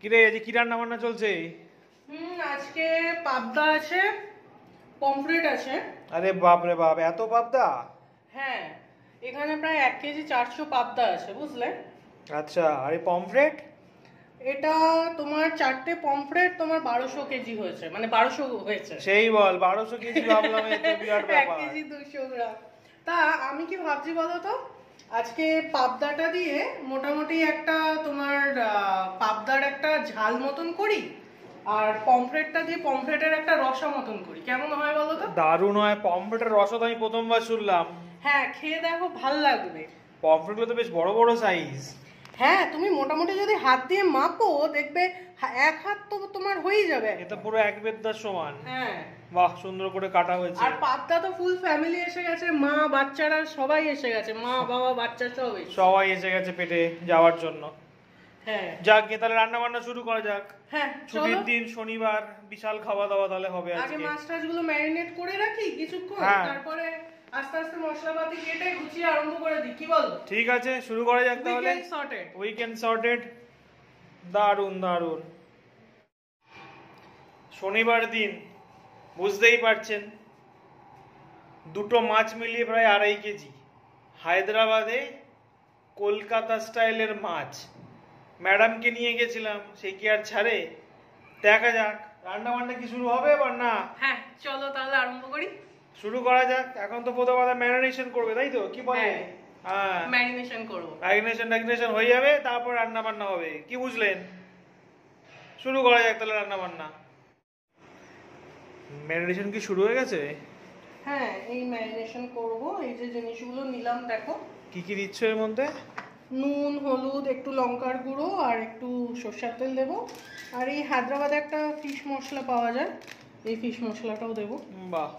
কিরে আজ কি রান্না বান্না চলছে? আজকে পাবদা আছে, পমফ্রেট আছে। আরে বাপ রে বাপ, এত পাবদা? হ্যাঁ, এখানে প্রায় 1 কেজি 400 পাবদা আছে, বুঝলে? আচ্ছা, আরে পমফ্রেট? এটা তোমার 4টে পমফ্রেট তোমার 1200 কেজি হয়েছে, মানে 1200 হয়েছে। সেই বল, 1200 কেজি ভাবলাম এত বিরাট 1 ব্যাপার। কেজি 200 গ্রাম। তা আমি কি ভাবছি বলো তো, আজকে পাবদাটা দিয়ে মোটামুটি একটা তোমার পাবদার একটা ঝাল মতন করি, আর পমফ্রেটটা দিয়ে পমফ্রেটের একটা রসা মতন করি, কেমন হয় বলো তো? দারুণ হয়। পমফ্রেটের রসা তো আমি প্রথমবার শুনলাম। হ্যাঁ, খেয়ে দেখো, ভাল লাগবে। পমফ্রেটগুলো তো বেশ বড় বড় সাইজ। হ্যাঁ, তুমি মোটামুটি যদি হাত দিয়ে মাপো দেখবে 1 হাত তো তোমার হয়ে যাবে। এটা পুরো এক বেত্তার সমান। হ্যাঁ, বাহ, সুন্দর করে কাটা হয়েছে। আর পাবদা তো ফুল ফ্যামিলি এসে গেছে, মা বাচ্চারা সবাই এসে গেছে, মা বাবা বাচ্চা সবাই এসে গেছে পেটে যাওয়ার জন্য। হ্যাঁ, যাক গে, তাহলে রান্না বান্না শুরু করা যাক। হ্যাঁ, ছুটির দিন, শনিবার, বিশাল খাওয়া দাওয়া তাহলে হবে আগে আজকে। মাছ টাছগুলো ম্যারিনেট করে রাখি কিছুক্ষণ, হ্যাঁ। তারপরে আস্তে আস্তে মশলাপাতি কেটে গুছিয়ে আরম্ভ করে দিই, কি বলো? ঠিক আছে, শুরু করা যাক তাহলে। Weekend sorted. দারুন দারুন। শনিবার দিন, বুঝতেই পারছেন, দুটো মাছ মিলিয়ে প্রায় 2.5 কেজি। হায়দ্রাবাদে কলকাতা স্টাইলের মাছ। ম্যাডামকে নিয়ে গেছিলাম, সে কি আর ছাড়ে। দেখা যাক রান্না বান্না কি শুরু হবে এবার না? হ্যাঁ, চলো তাহলে আরম্ভ করি। শুরু করা যাক। এখন তো প্রথম কথা ম্যারিনেশন করবে, তাই তো? কি বলে? হ্যাঁ, ম্যারিনেশন করব। ম্যারিনেশন হয়ে যাবে, তারপর রান্না বান্না হবে, কি বুঝলেন? শুরু করা যাক তাহলে রান্না বান্না। ম্যারিনেশন কি শুরু হয়ে গেছে? হ্যাঁ, এই ম্যারিনেশন করব। এই যে জিনিসগুলো নিলাম দেখো। কি কি দিচ্ছ এর মধ্যে? নুন, হলুদ, একটু লঙ্কার গুঁড়ো আর একটু সরষের তেল দেবো। আর এই হায়দ্রাবাদে একটা ফিশ মশলা পাওয়া যায়, এই ফিশ মশলাটাও দেবো। বাহ,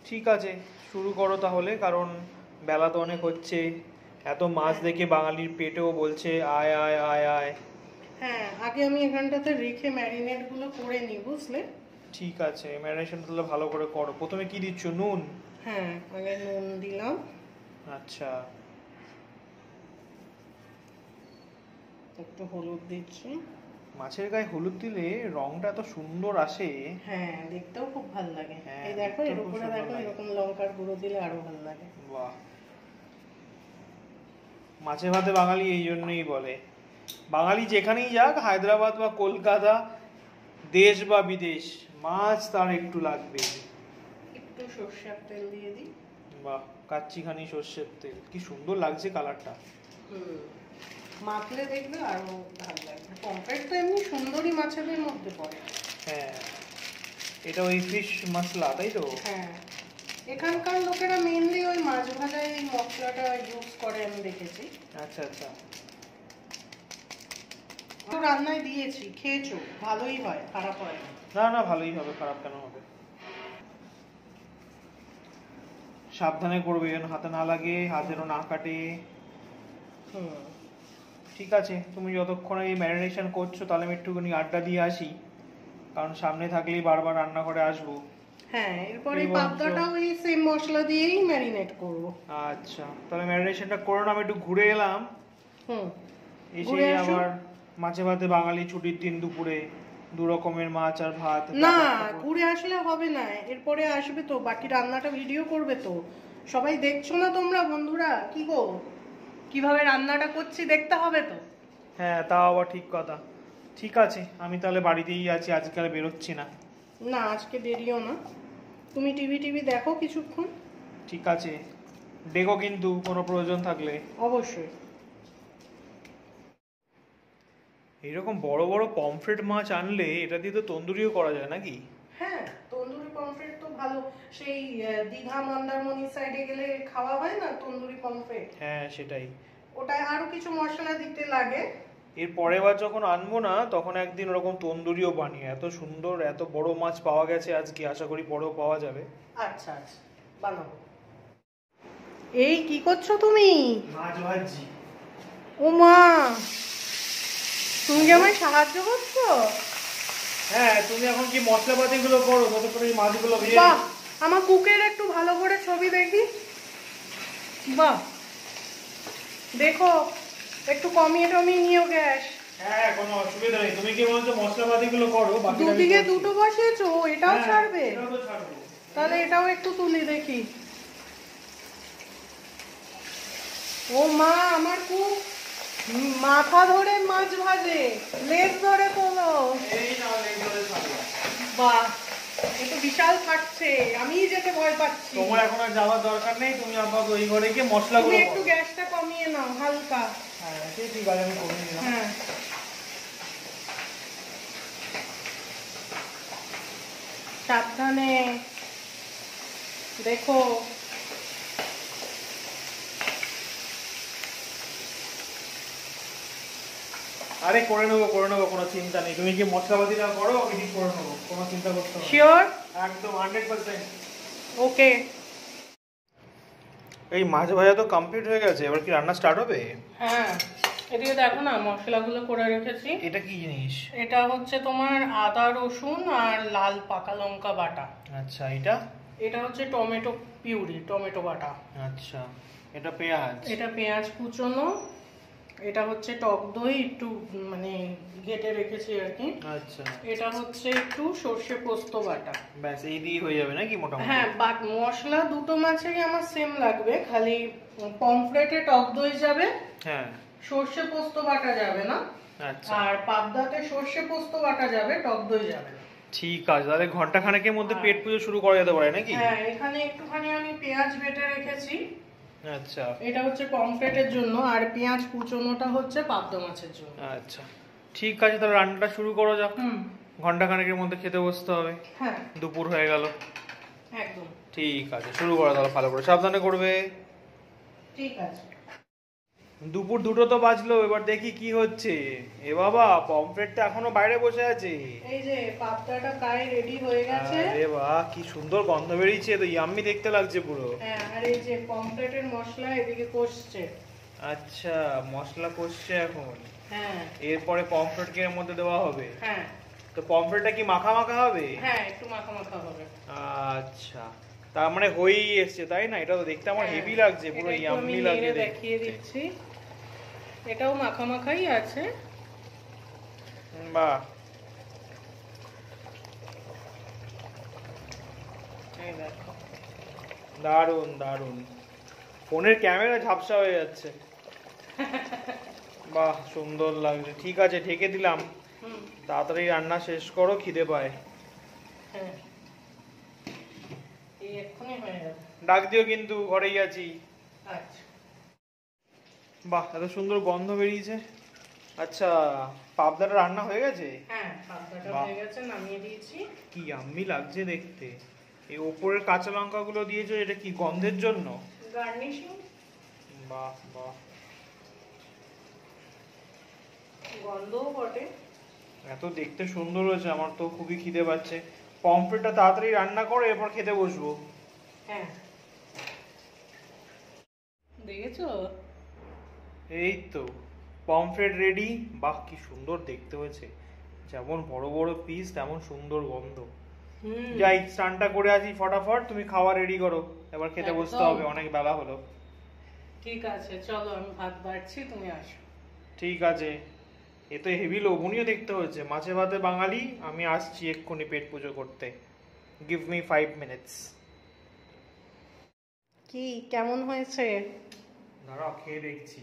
ঠিক আছে, শুরু করো তাহলে, কারণ বেলা তো অনেক হচ্ছে। এত মাছ দেখে বাঙালির পেটেও বলছে আয় আয় আয় আয়। হ্যাঁ, আগে আমি এখানটাতে রেখে ম্যারিনেটগুলো করে নিই, বুঝলে? ঠিক আছে, ম্যারিনেশন তাহলে ভালো করে করো। প্রথমে কি দিচ্ছ? নুন? হ্যাঁ, আগে নুন দিলাম। আচ্ছা, একটু হলুদ দিচ্ছি। মাছের গায়ে হলুদ দিলে রংটা এত সুন্দর আসে। হ্যাঁ, দেখতেও খুব ভালো লাগে। হ্যাঁ, এই দেখো, এর দেখতেও খুব উপরে সুন্দর দেখো লাগে। এরকম লঙ্কার গুঁড়ো দিলে আরো ভালো লাগে। বাহ, মাছে ভাতে বাঙালি এই জন্যই বলে। বাঙালি যেখানেই যাক, হায়দ্রাবাদ বা কলকাতা, দেশ বা বিদেশ, মাছ তার একটু লাগবে। একটু সরষের তেল দিয়ে দিই। বাহ, কাচ্চিখানি সর্ষের তেল, কি সুন্দর লাগছে কালারটা। মাখলে দেখবে আরো ভালো লাগবে। পমফ্রেট তো এমনি সুন্দরী মাছেদের মধ্যে পড়ে। হ্যাঁ, এটা ওই ফিশ মশলা, তাই তো? হ্যাঁ, এখানকার লোকেরা মেইনলি ওই মাছ ভাজায় এই মশলাটা ইউজ করে, আমি দেখেছি। আচ্ছা আচ্ছা। তো রান্নায় দিয়েছি, খেয়েছো, ভালোই হয়, খারাপ হয় না। না না, ভালোই হবে, খারাপ কেন হবে? সাবধানে করবে যেন হাতে না লাগে, হাতেরও না কাটে। ঠিক আছে, তুমি যতক্ষণ এই ম্যারিনেশন করছো তাহলে আমি একটুখানি আড্ডা দিয়ে আসি, কারণ সামনে থাকলেই বারবার রান্নাঘরে আসবো। হ্যাঁ, এরপরে পাবদাটাও এই সেম মশলা দিয়েই ম্যারিনেট করব। আচ্ছা, তাহলে ম্যারিনেশনটা করে আমি একটু ঘুরে এলাম। এসে আবার মাছে ভাতে বাঙালি ছুটির দিন দুপুরে 2 রকমের মাছ আর ভাত। না, ঘুরে আসলে হবে না, এরপরে আসবে তো, বাকি রান্নাটা ভিডিও করবে তো, সবাই দেখছো না তোমরা বন্ধুরা? কি গো, কিভাবে রান্নাটা করছি দেখতে হবে তো। হ্যাঁ, তাও আবার ঠিক কথা। ঠিক আছে, আমি তাহলে বাড়িতেই আছি, আজকাল বেরোচ্ছি না। না, আজকে দেরিও না, তুমি টিভি দেখো কিছুক্ষণ। ঠিক আছে, ডেকো কিন্তু কোনো প্রয়োজন থাকলে। অবশ্যই। এইরকম বড় বড় পমফ্রেট মাছ আনলে এটা দিয়ে তো তন্দুরিও করা যায় নাকি? হ্যাঁ, তন্দুরি পমফ্রেট তো ভালো, সেই দীঘা মন্দারমণি সাইডে গেলে খাওয়া হয় না তন্দুরি পমফ্রেট। হ্যাঁ, সেটাই। ওটায় আরো কিছু মশলা দিতে লাগে। এর পরের বার যখন আনবো না, তখন একদিন ওরকম তন্দুরিও বানিয়ে। এত সুন্দর, এত বড় মাছ পাওয়া গেছে আজকে, আশা করি পরেও পাওয়া যাবে। আচ্ছা আচ্ছা, বানাবো। এই কি করছো তুমি? মাছ ভাজি। ও মা, তুমি কি আমায় সাহায্য করছো? হ্যাঁ, তুমি এখন কি মশলাপাতি গুলো করো, ততক্ষণ এই মাছগুলো ভেজে। বাহ, আমার কুকের একটু ভালো করে ছবি দেখি। বাহ, দেখো, একটু কমিয়ে টমিয়ে নিও গ্যাস। হ্যাঁ, কোনো অসুবিধা নেই, তুমি ওদিকে বলছো মশলাপাতি গুলো করো, বাকি দুদিকে দুটো বসিয়েছো, এটাও ছাড়বে? এটাও তো ছাড়বো। তাহলে এটাও একটু তুলি দেখি। ও মা, আমার খুব মাথা ধরে মাছ ভাজে, লেজ ধরে তোলো। এই নাও লেজ ধরে ছাড়ো। বাহ, এ তো বিশাল ফাটছে, আমিই যেতে ভয় পাচ্ছি। তোমার এখন আর যাওয়ার দরকার নেই, তুমি আপাতত ওই ঘরে গিয়ে মশলাগুলো তুমি একটু করো। গ্যাসটা কমিয়ে নাও হালকা। হ্যাঁ ঠিক আছে, আমি কমিয়ে নিলাম। হ্যাঁ, সাবধানে দেখো। আরে করে নেবো কোনো চিন্তা নেই, তুমি কি মশলাপাতিটা করো, আমি ঠিক করে নেবো, কোনো চিন্তা করতে হবে না। শিওর? একদম 100%। ওকে। এই মাছ ভাজা তো কমপ্লিট হয়ে গেছে, এবার কি রান্না স্টার্ট হবে? হ্যাঁ, এদিকে দেখো না মশলাগুলো করে রেখেছি। এটা কি জিনিস? এটা হচ্ছে তোমার আদা রসুন আর লাল পাকা লঙ্কা বাটা। আচ্ছা, এটা এটা হচ্ছে টমেটো পিউরি, টমেটো বাটা। আচ্ছা, এটা পেঁয়াজ। এটা পেঁয়াজ কুচোনো। এটা হচ্ছে টক দই একটু মানে ঘেটে রেখেছি আর কি। আচ্ছা, এটা হচ্ছে একটু সর্ষে পোস্ত বাটা। ব্যাস এই দিয়ে হয়ে যাবে নাকি মোটামুটি? হ্যাঁ, বাট মশলা দুটো মাছেরই আমার সেম লাগবে, খালি পমফ্রেটে টক দই যাবে, হ্যাঁ সর্ষে পোস্ত বাটা যাবে না। আচ্ছা আর পাবদাতে সর্ষে পোস্ত বাটা যাবে, টক দই যাবে না। ঠিক আছে, তাহলে ঘন্টা খানেকের মধ্যে হ্যাঁ। পেট পুজো শুরু করা যেতে পারে নাকি? হ্যাঁ, এখানে একটুখানি আমি পেঁয়াজ বেটে রেখেছি। আচ্ছা এটা হচ্ছে পমফ্রেটের জন্য, আর পেঁয়াজ কুচোনোটা হচ্ছে পাবদা মাছের জন্য। আচ্ছা ঠিক আছে, তাহলে রান্নাটা শুরু করো যাক। হুম, ঘন্টা খানেকের মধ্যে খেতে বসতে হবে। হ্যাঁ দুপুর হয়ে গেল। একদম ঠিক আছে, শুরু করো তাহলে, ভালো করে সাবধানে করবে। ঠিক আছে। দুপুর 2টো তো বাজলো, এবার দেখি কি হচ্ছে। এ বাবা, পমফ্রেটটা এখনো বাইরে বসে আছে। এই যে পাবদাটা প্রায় রেডি হয়ে গেছে। আরে বাহ, কি সুন্দর গন্ধ বেরিয়েছে, তো ইয়াম্মি দেখতে লাগছে পুরো। হ্যাঁ, আর এই যে পমফ্রেটের মশলা এদিকে কষছে। আচ্ছা, মশলা কষছে এখন। হ্যাঁ এরপরে পমফ্রেটকে এর মধ্যে দেওয়া হবে। হ্যাঁ তো পমফ্রেটটা কি মাখা মাখা হবে? হ্যাঁ, একটু মাখা মাখা হবে। আচ্ছা, তার মানে হয়েই এসছে তাই না? এটা তো দেখতে আমার হ্যাঁ, হেভি লাগছে, পুরো এটা একটু ইয়াম্মি আমি লাগছে নেড়ে দেখতে। দেখিয়ে দিচ্ছি। এটাও মাখা মাখাই আছে। বাহ, এই দেখো, দারুন দারুন। ফোনের ক্যামেরা ঝাপসা হয়ে যাচ্ছে। বাহ, সুন্দর লাগছে। ঠিক আছে, ঢেকে দিলাম। হুম, তাড়াতাড়ি রান্না শেষ করো, খিদে পায়। হ্যাঁ, এই এক্ষুনি হয়ে যাবে। ডাক দিও কিন্তু, ঘরেই আছি। আচ্ছা, বাহ, এত সুন্দর গন্ধ বেরিয়েছে। আচ্ছা, পাবদাটা রান্না হয়ে গেছে? হ্যাঁ পাবদাটা বাহ। হয়ে গেছে, নামিয়ে দিয়েছি। কি ইয়াম্মি লাগছে দেখতে। এই ওপরের কাঁচা লঙ্কাগুলো দিয়েছো, এটা কি গন্ধের জন্য? গার্নিশিং। বাহ বাহ, গন্ধও বটে। এত দেখতে সুন্দর হয়েছে, আমার তো খুবই খিদে পাচ্ছে। পমফ্রেটটা তাড়াতাড়ি রান্না করো, এরপর খেতে বসবো। হ্যাঁ, দেখেছো? এই তো পমফ্রেট রেডি। বাহ, কি সুন্দর দেখতে হয়েছে, যেমন বড় বড় পিস তেমন সুন্দর গন্ধ। হুম, যাই, স্নানটা করে আসি ফটাফট, তুমি খাওয়া রেডি করো, এবার খেতে বসতে একদম। হবে, অনেক বেলা হলো। ঠিক আছে, চলো আমি ভাত বাড়ছি, তুমি আসো। ঠিক আছে, এ তো হেভি লোভনীয় দেখতে হচ্ছে। মাছে ভাতে বাঙালি, আমি আসছি এক্ষুনি পেট পুজো করতে। Give me 5 minutes. কি কেমন হয়েছে? দাঁড়াও, খেয়ে দেখছি।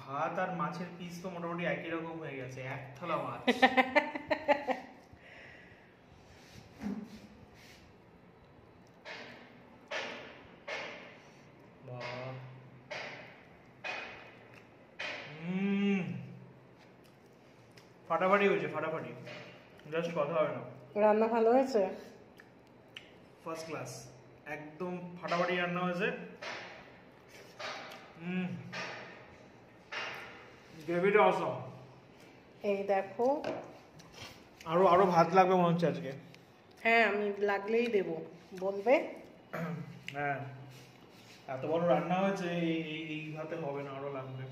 ভাত আর মাছের পিস তো মোটামুটি একই রকম হয়ে গেছে, এক থালা মাছ। বাহ। ফাটাফাটি হয়েছে, ফাটাফাটি, জাস্ট কথা হবে না। রান্না ভালো হয়েছে? ফার্স্ট ক্লাস, একদম ফাটাফাটি রান্না হয়েছে। গ্রেভিটা অসম। এই দেখো। আরো আরো ভাত লাগবে মনে হচ্ছে আজকে। হ্যাঁ, আমি লাগলেই দেব, বলবে। হ্যাঁ, এত বড় রান্না হয়েছে, এই ভাতে হবে না, আরো লাগবে।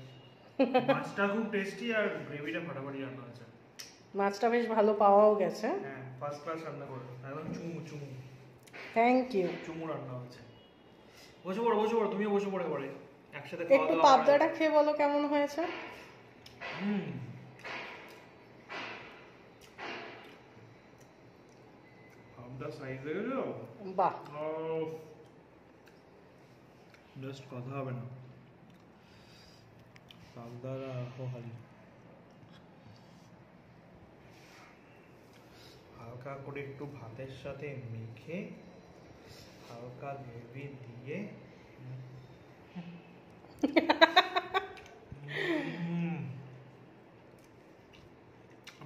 মাছটা খুব টেস্টি আর গ্রেভিটা ফাটাফাটি রান্না হয়েছে। মাছটা বেশ ভালো পাওয়াও গেছে। হ্যাঁ, ফার্স্ট ক্লাস রান্না করে, একদম চুমু চুমু থ্যাংক ইউ। চুমু রান্না হয়েছে। বসে পড়ো, বসে পড়ো, তুমিও বসে পড়ে পড়ে একসাথে একটু পাবদাটা খেয়ে বলো কেমন হয়েছে। সাইজ দেখেছো? বাহ, জাস্ট কথা হবে না। পাবদারা হোহারি হালকা করে একটু ভাতের সাথে মেখে হালকা গ্রেভি দিয়ে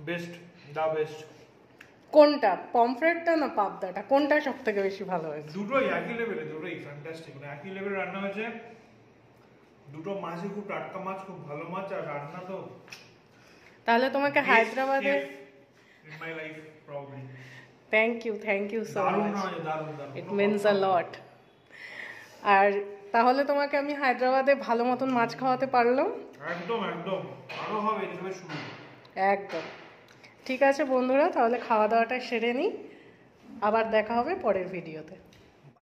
বেস্ট, দা বেস্ট। কোনটা, পমফ্রেটটা না পাবদাটা, কোনটা সব থেকে বেশি ভালো হয়েছে? দুটোই একই লেভেলে, দুটোই ফ্যান্টাস্টিক, মানে একই লেভেলে রান্না হয়েছে। দুটো মাছই খুব টাটকা মাছ, খুব ভালো মাছ, আর রান্না তো তাহলে তোমাকে হায়দ্রাবাদে in my life probably. Thank you so দারুণ মাচ, হয়, দারুণ দারুণ, ইট মিনস আ লট। আর তাহলে তোমাকে আমি হায়দ্রাবাদে ভালো মতন মাছ খাওয়াতে পারলাম। একদম একদম, আরো হবে, এসবে শুরু। একদম ঠিক আছে বন্ধুরা, তাহলে খাওয়া দাওয়াটা সেরে নিই, আবার দেখা হবে পরের ভিডিওতে।